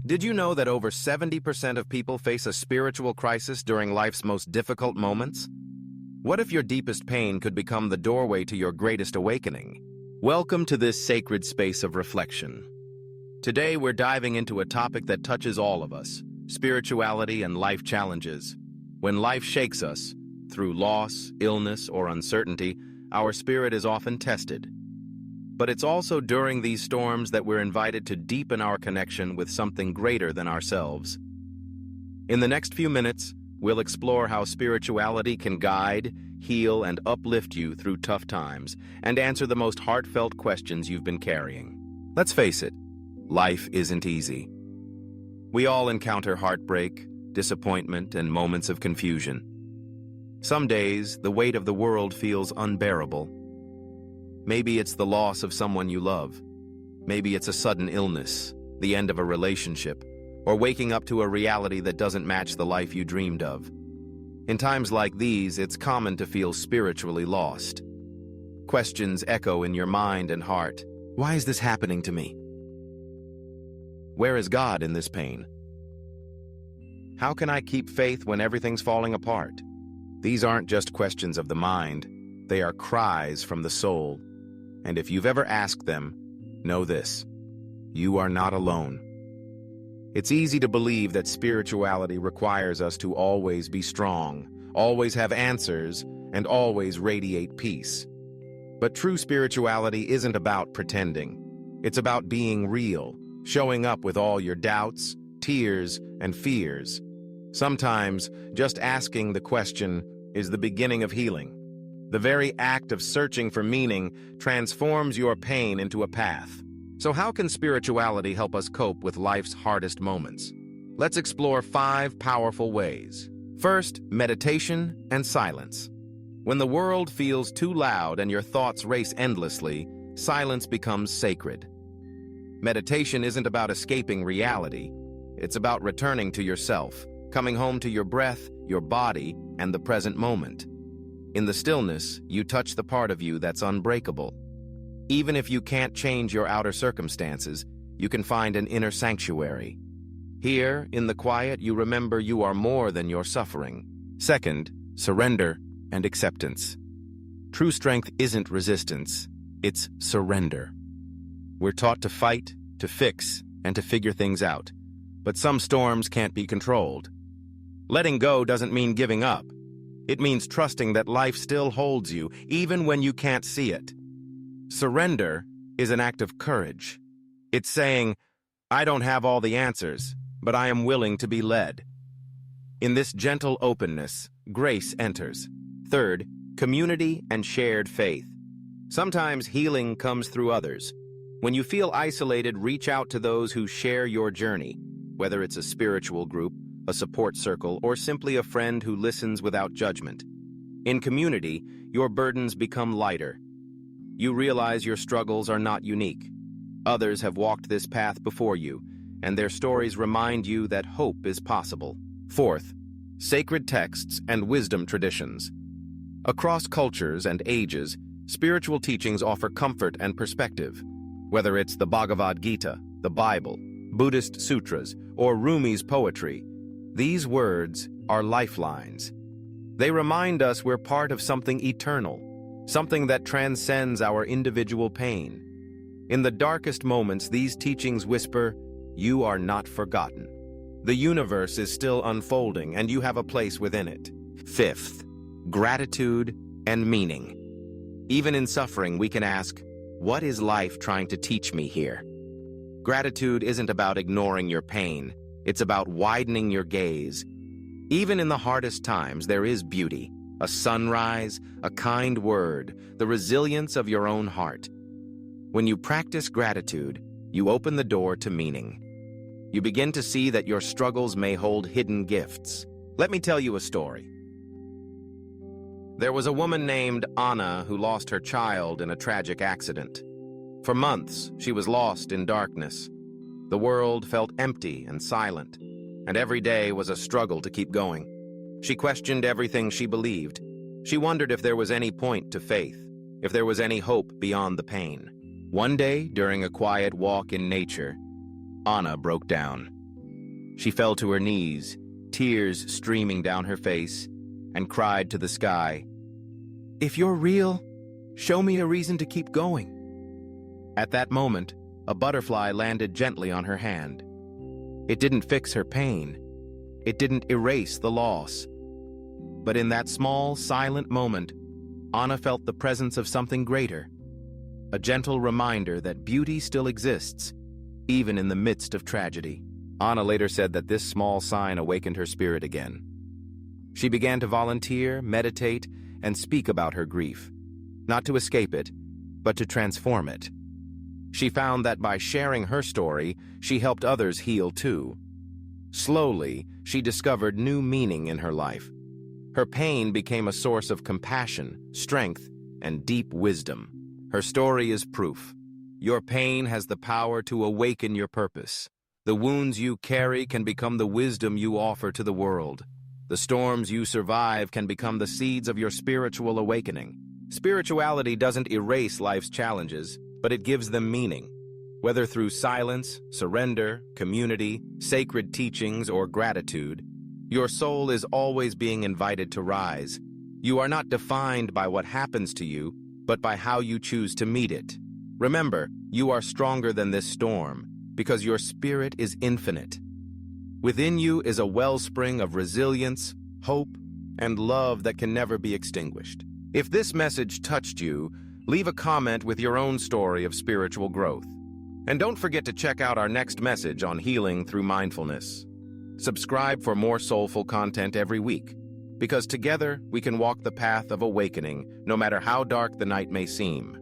Did you know that over 70% of people face a spiritual crisis during life's most difficult moments? What if your deepest pain could become the doorway to your greatest awakening? Welcome to this sacred space of reflection. Today we're diving into a topic that touches all of us, spirituality and life challenges. When life shakes us, through loss, illness, or uncertainty, our spirit is often tested. But it's also during these storms that we're invited to deepen our connection with something greater than ourselves. In the next few minutes, we'll explore how spirituality can guide, heal, and uplift you through tough times, and answer the most heartfelt questions you've been carrying. Let's face it, life isn't easy. We all encounter heartbreak, disappointment, and moments of confusion. Some days, the weight of the world feels unbearable. Maybe it's the loss of someone you love. Maybe it's a sudden illness, the end of a relationship, or waking up to a reality that doesn't match the life you dreamed of. In times like these, it's common to feel spiritually lost. Questions echo in your mind and heart. Why is this happening to me? Where is God in this pain? How can I keep faith when everything's falling apart? These aren't just questions of the mind. They are cries from the soul. And if you've ever asked them, know this: you are not alone. It's easy to believe that spirituality requires us to always be strong, always have answers, and always radiate peace. But true spirituality isn't about pretending. It's about being real, showing up with all your doubts, tears, and fears. Sometimes, just asking the question is the beginning of healing. The very act of searching for meaning transforms your pain into a path. So how can spirituality help us cope with life's hardest moments? Let's explore 5 powerful ways. First, meditation and silence. When the world feels too loud and your thoughts race endlessly, silence becomes sacred. Meditation isn't about escaping reality. It's about returning to yourself, coming home to your breath, your body, and the present moment. In the stillness, you touch the part of you that's unbreakable. Even if you can't change your outer circumstances, you can find an inner sanctuary. Here, in the quiet, you remember you are more than your suffering. Second, surrender and acceptance. True strength isn't resistance, it's surrender. We're taught to fight, to fix, and to figure things out. But some storms can't be controlled. Letting go doesn't mean giving up. It means trusting that life still holds you, even when you can't see it. Surrender is an act of courage. It's saying, I don't have all the answers, but I am willing to be led. In this gentle openness, grace enters. Third, community and shared faith. Sometimes healing comes through others. When you feel isolated, reach out to those who share your journey, whether it's a spiritual group, a support circle, or simply a friend who listens without judgment. In community, your burdens become lighter. You realize your struggles are not unique. Others have walked this path before you, and their stories remind you that hope is possible. Fourth, sacred texts and wisdom traditions. Across cultures and ages, spiritual teachings offer comfort and perspective. Whether it's the Bhagavad Gita, the Bible, Buddhist sutras, or Rumi's poetry, these words are lifelines. They remind us we're part of something eternal, something that transcends our individual pain. In the darkest moments, these teachings whisper, you are not forgotten. The universe is still unfolding, and you have a place within it. Fifth, gratitude and meaning. Even in suffering, we can ask, what is life trying to teach me here? Gratitude isn't about ignoring your pain. It's about widening your gaze. Even in the hardest times, there is beauty, a sunrise, a kind word, the resilience of your own heart. When you practice gratitude, you open the door to meaning. You begin to see that your struggles may hold hidden gifts. Let me tell you a story. There was a woman named Anna who lost her child in a tragic accident. For months, she was lost in darkness. The world felt empty and silent, and every day was a struggle to keep going. She questioned everything she believed. She wondered if there was any point to faith, if there was any hope beyond the pain. One day, during a quiet walk in nature, Anna broke down. She fell to her knees, tears streaming down her face, and cried to the sky, "If you're real, show me a reason to keep going." At that moment, a butterfly landed gently on her hand. It didn't fix her pain. It didn't erase the loss. But in that small, silent moment, Anna felt the presence of something greater, a gentle reminder that beauty still exists, even in the midst of tragedy. Anna later said that this small sign awakened her spirit again. She began to volunteer, meditate, and speak about her grief, not to escape it, but to transform it. She found that by sharing her story, she helped others heal too. Slowly, she discovered new meaning in her life. Her pain became a source of compassion, strength, and deep wisdom. Her story is proof. Your pain has the power to awaken your purpose. The wounds you carry can become the wisdom you offer to the world. The storms you survive can become the seeds of your spiritual awakening. Spirituality doesn't erase life's challenges, but it gives them meaning. Whether through silence, surrender, community, sacred teachings, or gratitude, your soul is always being invited to rise. You are not defined by what happens to you, but by how you choose to meet it. Remember, you are stronger than this storm, because your spirit is infinite. Within you is a wellspring of resilience, hope, and love that can never be extinguished. If this message touched you, leave a comment with your own story of spiritual growth. And don't forget to check out our next message on healing through mindfulness. Subscribe for more soulful content every week, because together we can walk the path of awakening, no matter how dark the night may seem.